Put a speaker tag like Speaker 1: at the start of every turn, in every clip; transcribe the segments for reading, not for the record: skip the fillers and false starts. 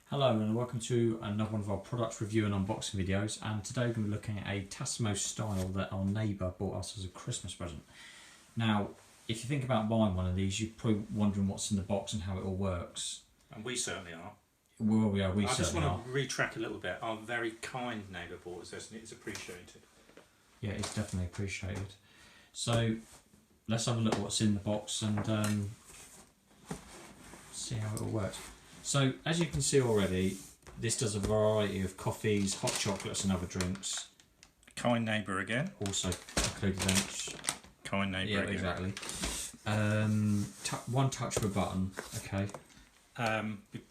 Speaker 1: Hello and welcome to another one of our product review and unboxing videos, and today we're going to be looking at a TASSIMO style that our neighbour bought us as a Christmas present. Now if you think about buying one of these, you're probably wondering what's in the box and how it all works.
Speaker 2: And we certainly are.
Speaker 1: Well, yeah, we
Speaker 2: I just
Speaker 1: certainly
Speaker 2: want to retrack a little bit. Our very kind neighbour bought us this and it is appreciated.
Speaker 1: Yeah, it's definitely appreciated. So let's have a look at what's in the box and see how it all works. So as you can see already, this does a variety of coffees, hot chocolates and other drinks.
Speaker 2: Kind neighbour again.
Speaker 1: Also included lunch.
Speaker 2: Kind neighbour
Speaker 1: yeah,
Speaker 2: again.
Speaker 1: Exactly. One touch of a button, okay.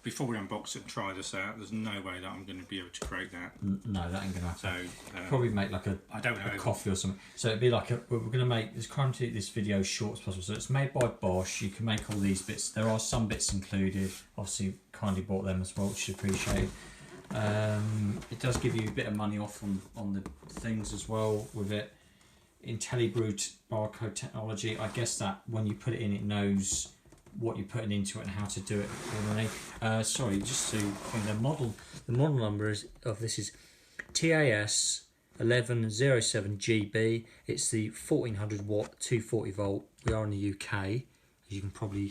Speaker 2: Before we unbox it and try this out, there's no way that I'm going to be able to create that.
Speaker 1: No, that ain't going to happen.
Speaker 2: So,
Speaker 1: probably make like a coffee or something. So it'd be like we're going to make this, trying to keep this video as short as possible. So it's made by Bosch. You can make all these bits. There are some bits included. Obviously, kindly bought them as well, which is appreciated. It does give you a bit of money off on the things as well with it. IntelliBrute barcode technology. I guess that when you put it in, it knows what you're putting into it and how to do it accordingly. Sorry, just to the model number of this is TAS1107GB. It's the 1400 watt 240 volt. We are in the UK, as you can probably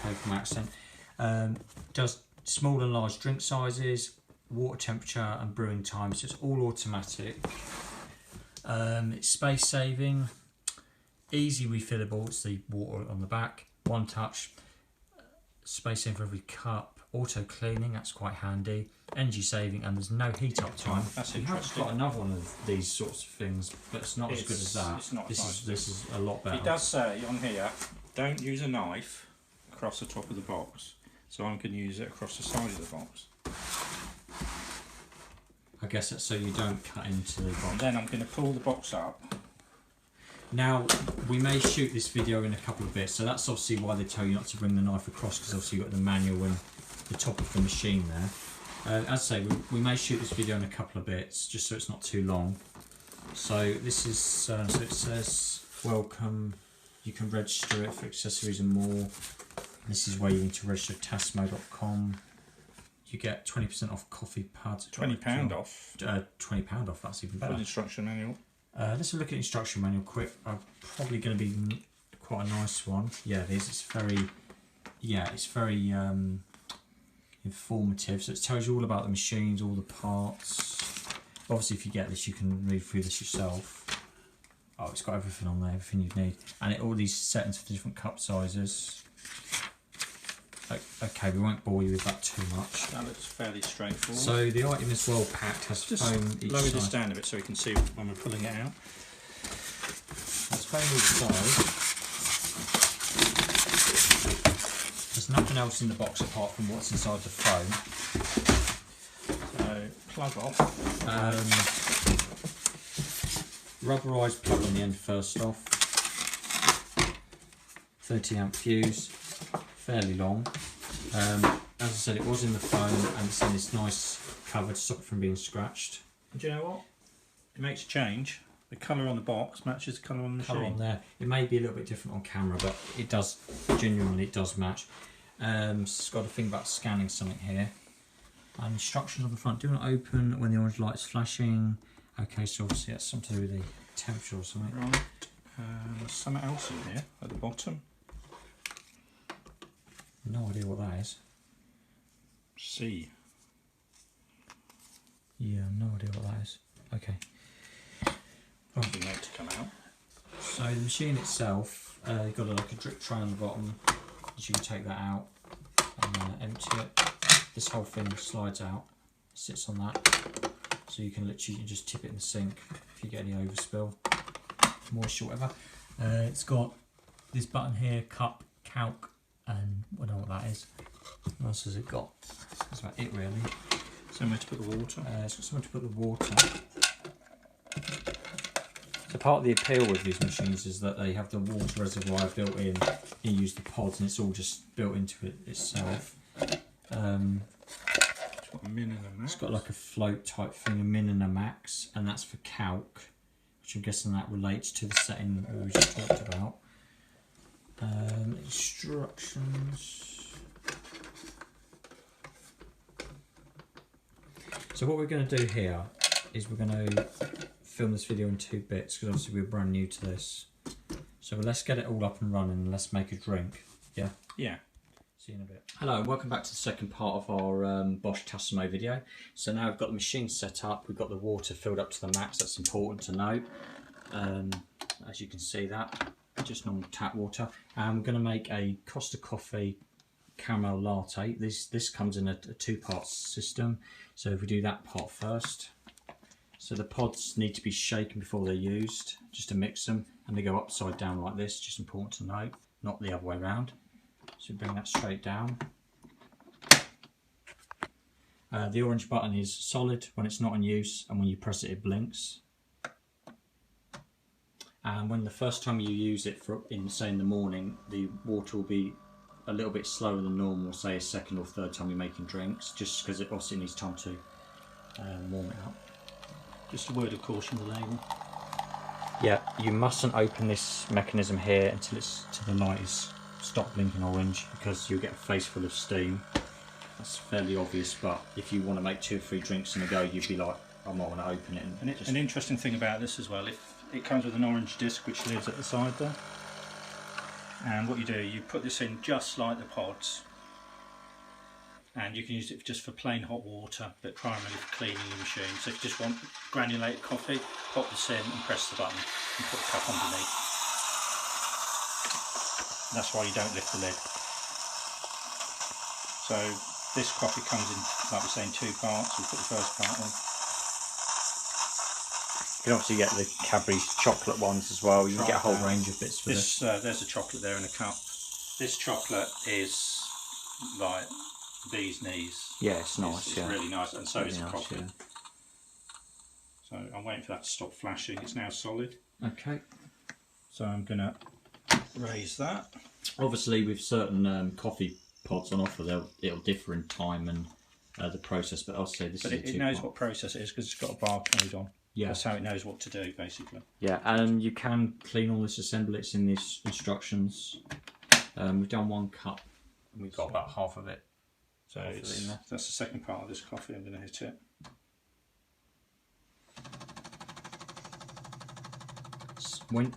Speaker 1: know from my accent. Does small and large drink sizes, water temperature and brewing time, so it's all automatic. It's space saving, easy refillable, it's the water on the back, one touch, space saving for every cup, auto cleaning, that's quite handy, energy saving, and there's no heat up time.
Speaker 2: That's
Speaker 1: we
Speaker 2: interesting.
Speaker 1: have got another one of these sorts of things, but it's not as good as that.
Speaker 2: It's not
Speaker 1: this is a lot better.
Speaker 2: It does say on here, don't use a knife across the top of the box, so I'm going to use it across the side of the box.
Speaker 1: I guess that's so you don't cut into the box.
Speaker 2: And then I'm going to pull the box up.
Speaker 1: Now, we may shoot this video in a couple of bits, so that's obviously why they tell you not to bring the knife across, because obviously you've got the manual and the top of the machine there. As I say, we may shoot this video in a couple of bits, just so it's not too long. So this is, so it says, welcome, you can register it for accessories and more. This is where you need to register tassimo.com. You get 20% off coffee pads.
Speaker 2: £20 off.
Speaker 1: £20 off, that's even better.
Speaker 2: Full instruction manual.
Speaker 1: Let's have a look at the instruction manual quick. Probably going to be quite a nice one. Yeah, it is. It's very informative. So it tells you all about the machines, all the parts. Obviously, if you get this, you can read through this yourself. Oh, it's got everything on there, everything you need, and all these settings for different cup sizes. Okay, we won't bore you with that too much.
Speaker 2: That looks fairly straightforward.
Speaker 1: So the item is well packed, has
Speaker 2: just
Speaker 1: foam each
Speaker 2: lower
Speaker 1: side.
Speaker 2: this down a bit so we can see when we're pulling it out.
Speaker 1: That's foam each side. There's nothing else in the box apart from what's inside the foam.
Speaker 2: So plug off.
Speaker 1: Rubberised plug on the end first off. 30 amp fuse. Fairly long. As I said, it was in the foam and it's in this nice cover to stop it from being scratched.
Speaker 2: And do you know what? It makes a change. The colour on the box matches the colour on the machine.
Speaker 1: Colour on there. It may be a little bit different on camera, but it does, genuinely it does match. It's got a thing about scanning something here. And instructions on the front. Do not open when the orange light's flashing. Okay, so obviously that's something to do with the temperature or something.
Speaker 2: Right. There's something else in here at the bottom.
Speaker 1: No idea what that is.
Speaker 2: C.
Speaker 1: Yeah, no idea what that is. Okay.
Speaker 2: Probably meant to come out.
Speaker 1: So the machine itself, you've got like a drip tray on the bottom. So you can take that out and empty it. This whole thing slides out, sits on that. So you can literally just tip it in the sink if you get any overspill, moisture, whatever. It's got this button here, cup, calc, and I don't know what that is. What else has it got? That's about it really.
Speaker 2: Somewhere to put the water.
Speaker 1: It's got somewhere to put the water. So part of the appeal with these machines is that they have the water reservoir built in. You use the pods and it's all just built into it itself.
Speaker 2: It's got a min and a max.
Speaker 1: It's got like a float type thing, a min and a max, and that's for calc, which I'm guessing that relates to the setting that we just talked about. Instructions. So what we're going to do here is we're going to film this video in 2 bits because obviously we're brand new to this. So let's get it all up and running and let's make a drink. Yeah?
Speaker 2: Yeah.
Speaker 1: See you in a bit. Hello and welcome back to the second part of our Bosch TASSIMO video. So now we've got the machine set up, we've got the water filled up to the max, that's important to note. As you can see that, just normal tap water. And we're going to make a Costa Coffee caramel latte. This comes in a 2-part system. So if we do that part first. So the pods need to be shaken before they're used, just to mix them. And they go upside down like this, just important to note, not the other way around. So bring that straight down. The orange button is solid when it's not in use, and when you press it, it blinks. And when the first time you use it, say in the morning, the water will be a little bit slower than normal, say a second or third time you're making drinks, just because it also needs time to warm it up.
Speaker 2: Just a word of caution, the label.
Speaker 1: Yeah, you mustn't open this mechanism here until the light is stop blinking orange, because you'll get a face full of steam. That's fairly obvious, but if you want to make 2 or 3 drinks in a go, you'd be like, I might want to open it. And
Speaker 2: an interesting thing about this as well, if it comes with an orange disc which lives at the side there, and what you do, you put this in just like the pods, and you can use it just for plain hot water, but primarily for cleaning your machine. So if you just want granulated coffee, pop this in and press the button and put the cup underneath. That's why you don't lift the lid. So this coffee comes in, like we're saying, 2 parts. We'll put the first part in.
Speaker 1: You can obviously get the Cadbury's chocolate ones as well. You can get a whole range of bits for this.
Speaker 2: There's a chocolate there in a cup. This chocolate is like bee's knees.
Speaker 1: Yeah, it's nice.
Speaker 2: It's really nice, and so is the
Speaker 1: nice,
Speaker 2: coffee.
Speaker 1: yeah.
Speaker 2: So I'm waiting for that to stop flashing. It's now solid.
Speaker 1: Okay.
Speaker 2: So I'm going to raise that.
Speaker 1: Obviously, with certain coffee pods on offer, it'll differ in time and the process. But I'll say this is a 2-part.
Speaker 2: It knows what process it is because it's got a barcode on.
Speaker 1: Yeah.
Speaker 2: That's how it knows what to do, basically.
Speaker 1: Yeah, and you can clean all this assembly. It's in these instructions. We've done 1 cup. And we've got about half of it.
Speaker 2: So that's the second part of this coffee. I'm going to hit it.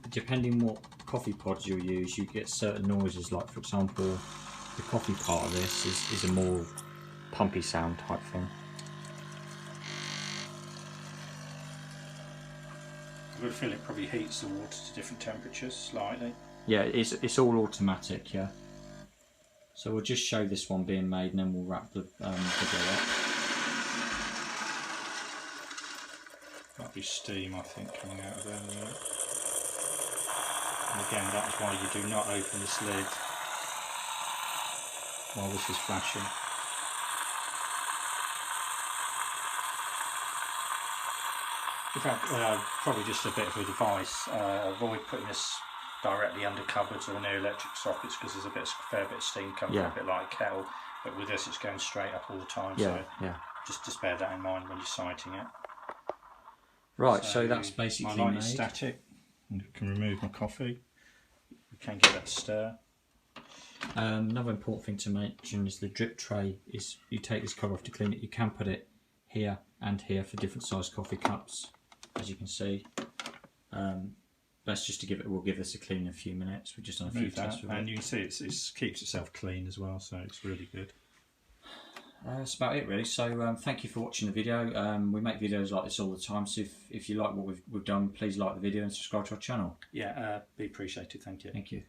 Speaker 1: Depending what coffee pods you use, you get certain noises. Like, for example, the coffee part of this is a more pumpy sound type thing.
Speaker 2: I would feel it probably heats the water to different temperatures slightly.
Speaker 1: Yeah, it's all automatic, yeah. So we'll just show this one being made and then we'll wrap the video up.
Speaker 2: Might be steam, I think, coming out of there. And again, that's why you do not open this lid while this is flashing. In fact, probably just a bit of advice, avoid putting this directly under cupboards or near electric sockets, because there's a fair bit of steam coming from, a bit like a kettle, but with this it's going straight up all the time, so just bear that in mind when you're sighting it.
Speaker 1: Right, so that's basically
Speaker 2: my light
Speaker 1: made.
Speaker 2: Is static. I can remove my coffee. You can get that stir.
Speaker 1: Another important thing to mention is the drip tray. Is you take this cover off to clean it. You can put it here and here for different size coffee cups, as you can see. That's just to give it. We'll give this a clean in a few minutes. We've just done a few tests with it,
Speaker 2: and you can see it keeps itself clean as well, so it's really good.
Speaker 1: That's about it really. So thank you for watching the video. We make videos like this all the time, so if you like what we've done, please like the video and subscribe to our channel.
Speaker 2: Yeah, be appreciated. Thank you.
Speaker 1: Thank you.